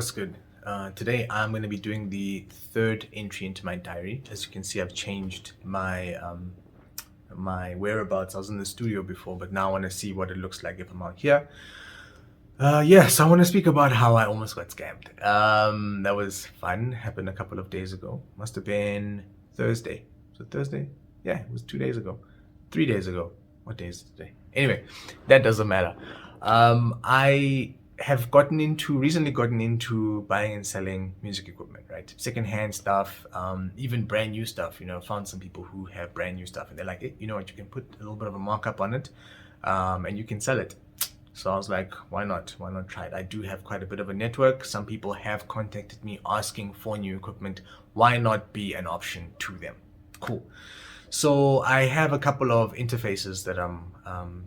what's good? Today I'm going to be doing the third entry into my diary. As you can see, I've changed my whereabouts. I was in the studio before, but now I want to see what it looks like if I'm out here. Yes, I want to speak about how I almost got scammed. That was fun. Happened a couple of days ago. Must have been Thursday. Was it Thursday? Yeah, it was 2 days ago. 3 days ago. What day is it today? Anyway, that doesn't matter. I have recently gotten into buying and selling music equipment, right? Secondhand stuff, even brand new stuff. Found some people who have brand new stuff and they're like, hey, you know what, you can put a little bit of a markup on it, and you can sell it. So I was like, why not? Why not try it? I do have quite a bit of a network. Some people have contacted me asking for new equipment. Why not be an option to them? Cool. So I have a couple of interfaces that I'm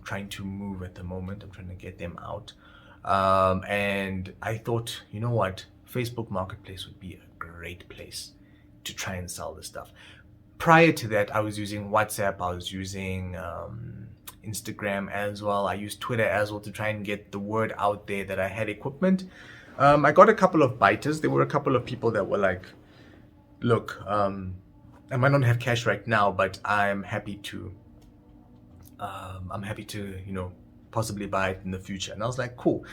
trying to move at the moment. I'm trying to get them out. And I thought, you know what? Facebook Marketplace would be a great place to try and sell this stuff. Prior to that, I was using WhatsApp. I was using Instagram as well. I used Twitter as well to try and get the word out there that I had equipment. I got a couple of biters. There were a couple of people that were like, look, I might not have cash right now, but I'm happy to, possibly buy it in the future. And I was like, cool.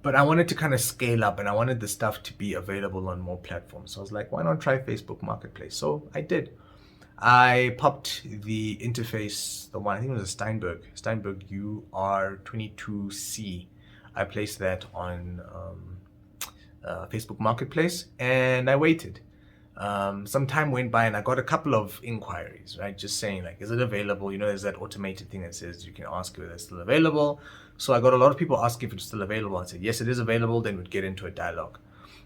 But I wanted to kind of scale up and I wanted the stuff to be available on more platforms. So I was like, why not try Facebook Marketplace? So I did. I popped the interface, the one, I think it was a Steinberg UR22C. I placed that on Facebook Marketplace and I waited. Some time went by and I got a couple of inquiries, right? Just saying like, is it available? There's that automated thing that says you can ask whether it's still available. So I got a lot of people asking if it's still available. I said, yes, it is available. Then we'd get into a dialogue.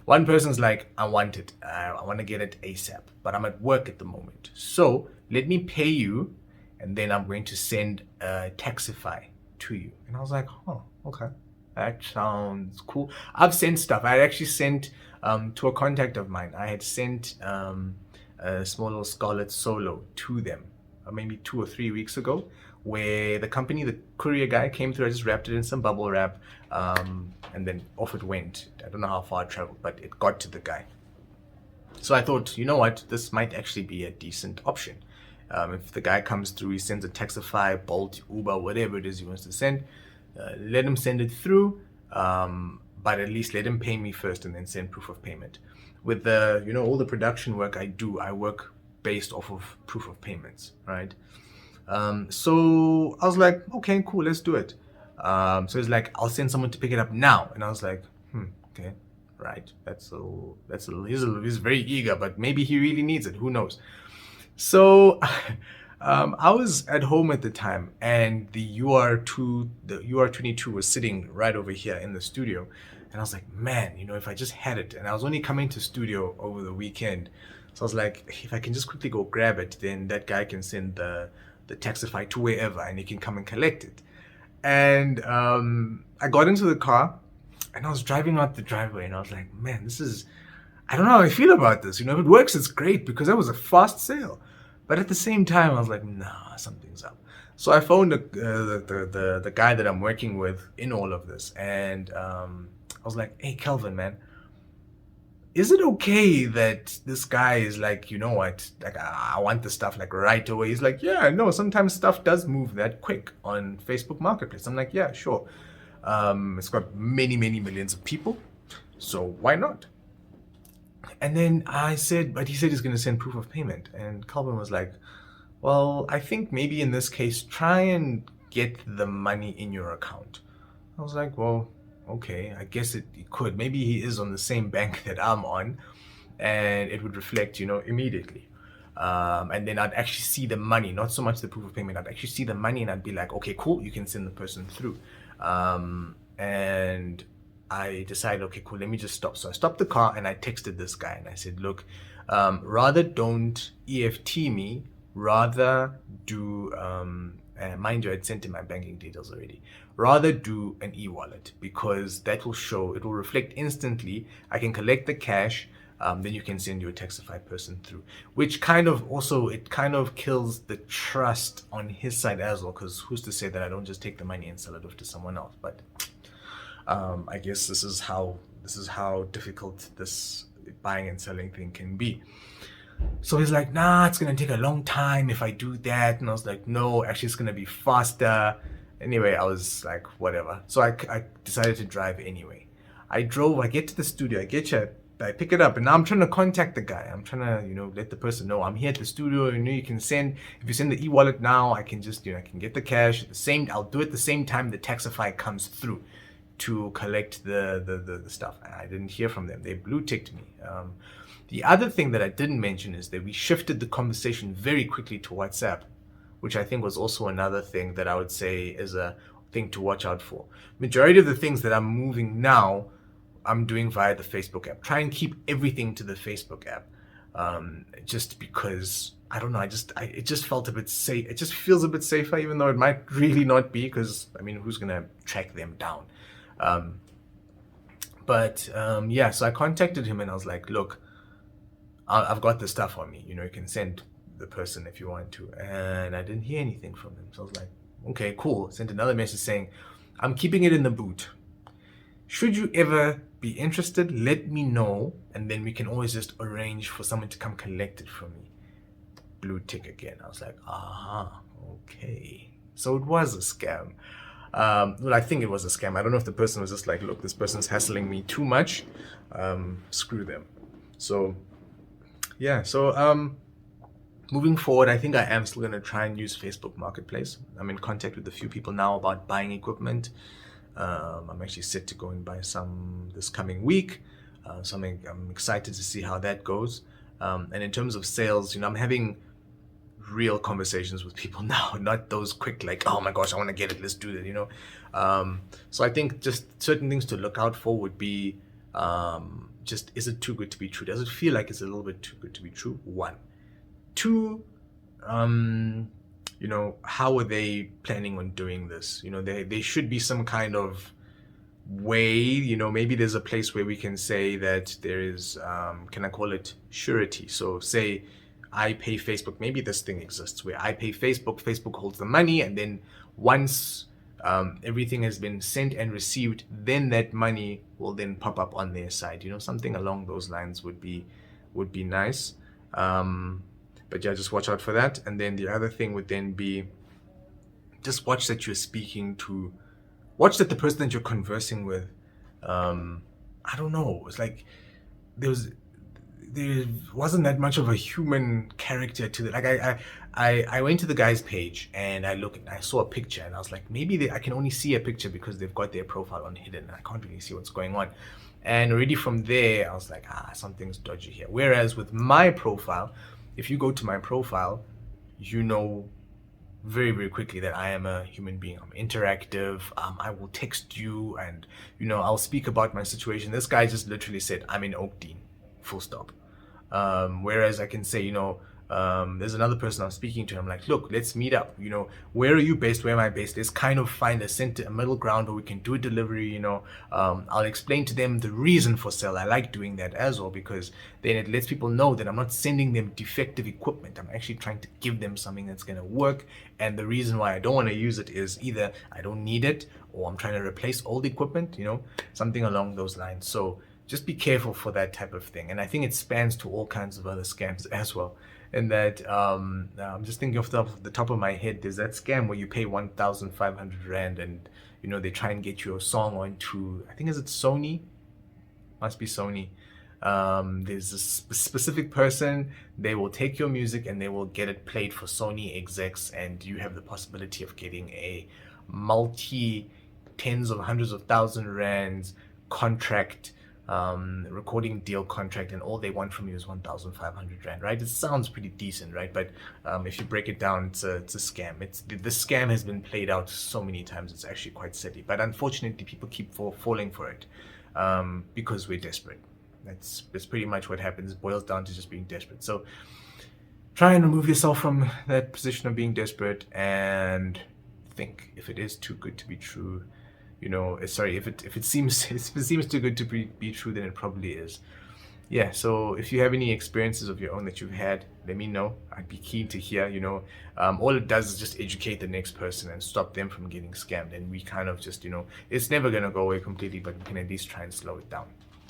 One person's like, I want it. I want to get it ASAP, but I'm at work at the moment. So let me pay you and then I'm going to send a Taxify to you. And I was like, oh, okay. That sounds cool. I've sent stuff. I actually sent to a contact of mine. I had sent a small little Scarlett Solo to them maybe 2 or 3 weeks ago, where the courier guy came through. I just wrapped it in some bubble wrap, and then off it went. I don't know how far it traveled, but it got to the guy. So I thought, you know what, this might actually be a decent option. If the guy comes through, he sends a Taxify, Bolt, Uber, whatever it is he wants to send, let him send it through, but at least let him pay me first and then send proof of payment. With all the production work I do, I work based off of proof of payments, right? So I was like, okay, cool, let's do it. So he's like, I'll send someone to pick it up now. And I was like, okay, right. He's very eager, but maybe he really needs it. Who knows? So I was at home at the time and the UR22 was sitting right over here in the studio. And I was like, man, if I just had it, and I was only coming to studio over the weekend. So I was like, if I can just quickly go grab it, then that guy can send the Taxify to wherever and he can come and collect it. And I got into the car and I was driving out the driveway and I was like, man, I don't know how I feel about this. If it works, it's great because that was a fast sale. But at the same time, I was like, nah, something's up. So I phoned the guy that I'm working with in all of this. And I was like, hey, Kelvin, man, is it okay that this guy is like, you know what, like I want the stuff like right away? He's like, yeah, no, sometimes stuff does move that quick on Facebook Marketplace. I'm like, yeah, sure. It's got many, many millions of people. So why not? And then I said, but he said he's going to send proof of payment. And Calvin was like, well, I think maybe in this case, try and get the money in your account. I was like, well, okay, I guess it could. Maybe he is on the same bank that I'm on and it would reflect, immediately. And then I'd actually see the money, not so much the proof of payment. I'd actually see the money and I'd be like, okay, cool, you can send the person through. And I decided, okay, cool, let me just stop. So I stopped the car and I texted this guy and I said, look, rather don't EFT me, rather do, mind you, I'd sent him my banking details already. Rather do an e-wallet because that will it will reflect instantly. I can collect the cash, then you can send your Taxify person through, which kind of kills the trust on his side as well, because who's to say that I don't just take the money and sell it off to someone else? But I guess this is how This is how difficult this buying and selling thing can be. So he's like, nah, it's gonna take a long time if I do that. And I was like, no, actually, it's gonna be faster. Anyway, I was like, whatever. So I decided to drive anyway. I drove, I get to the studio, I pick it up, and now I'm trying to contact the guy. I'm trying to, let the person know I'm here at the studio. You can send, if you send the e-wallet now, I can just, I can get the cash at the same, I'll do it the same time the Taxify comes through to collect the stuff. I didn't hear from them. They blue ticked me. The other thing that I didn't mention is that we shifted the conversation very quickly to WhatsApp, which I think was also another thing that I would say is a thing to watch out for. Majority of the things that I'm moving now, I'm doing via the Facebook app. Try and keep everything to the Facebook app, just because I don't know. It just felt a bit safe. It just feels a bit safer, even though it might really not be. Because who's gonna track them down? Yeah. So I contacted him and I was like, look, I've got the stuff on me. You can send the person if you want to. And I didn't hear anything from him. So I was like, okay, cool. Sent another message saying, I'm keeping it in the boot. Should you ever be interested, let me know. And then we can always just arrange for someone to come collect it from me. Blue tick again. I was like, okay. So it was a scam. Well, I think it was a scam. I don't know if the person was just like, look, this person's hassling me too much. Screw them. So yeah, so moving forward, I think I am still going to try and use Facebook Marketplace. I'm in contact with a few people now about buying equipment. I'm actually set to go and buy some this coming week. So I'm excited to see how that goes. And in terms of sales, I'm having real conversations with people now, not those quick like, oh my gosh, I want to get it, let's do it, So I think just certain things to look out for would be just, is it too good to be true? Does it feel like it's a little bit too good to be true? One. Two, how are they planning on doing this? There should be some kind of way, maybe there's a place where we can say that there is, can I call it surety? So say I pay Facebook, maybe this thing exists where I pay Facebook holds the money, and then once everything has been sent and received, then that money will then pop up on their side. Something along those lines would be nice. But yeah, just watch out for that. And then the other thing would then be, just watch that you're speaking to, watch that the person that you're conversing with, I don't know, it's like there wasn't that much of a human character to it. Like I went to the guy's page and I saw a picture and I was like, maybe I can only see a picture because they've got their profile on hidden and I can't really see what's going on. And already from there, I was like, something's dodgy here. Whereas with my profile, if you go to my profile, very, very quickly that I am a human being. I'm interactive. I will text you and, I'll speak about my situation. This guy just literally said, I'm in Oakdean, full stop. Whereas I can say, there's another person I'm speaking to. I'm like, look, let's meet up. Where are you based? Where am I based? Let's kind of find a middle ground where we can do a delivery. I'll explain to them the reason for sale. I like doing that as well because then it lets people know that I'm not sending them defective equipment. I'm actually trying to give them something that's going to work. And the reason why I don't want to use it is either I don't need it or I'm trying to replace old equipment, something along those lines. So just be careful for that type of thing. And I think it spans to all kinds of other scams as well. And that I'm just thinking off the top of my head, there's that scam where you pay 1,500 Rand and they try and get your song onto, I think is it Sony? Must be Sony. There's a specific person, they will take your music and they will get it played for Sony execs, and you have the possibility of getting a multi tens of hundreds of thousand rands contract, recording deal contract, and all they want from you is 1,500 Rand, right? It sounds pretty decent, right? But if you break it down, it's a scam. The scam has been played out so many times, it's actually quite silly. But unfortunately, people keep falling for it because we're desperate. That's pretty much what happens. It boils down to just being desperate. So try and remove yourself from that position of being desperate and think, if it is too good to be true, if it seems too good to be true, then it probably is. Yeah, so if you have any experiences of your own that you've had, let me know. I'd be keen to hear. All it does is just educate the next person and stop them from getting scammed, and we kind of just, it's never going to go away completely, but we can at least try and slow it down.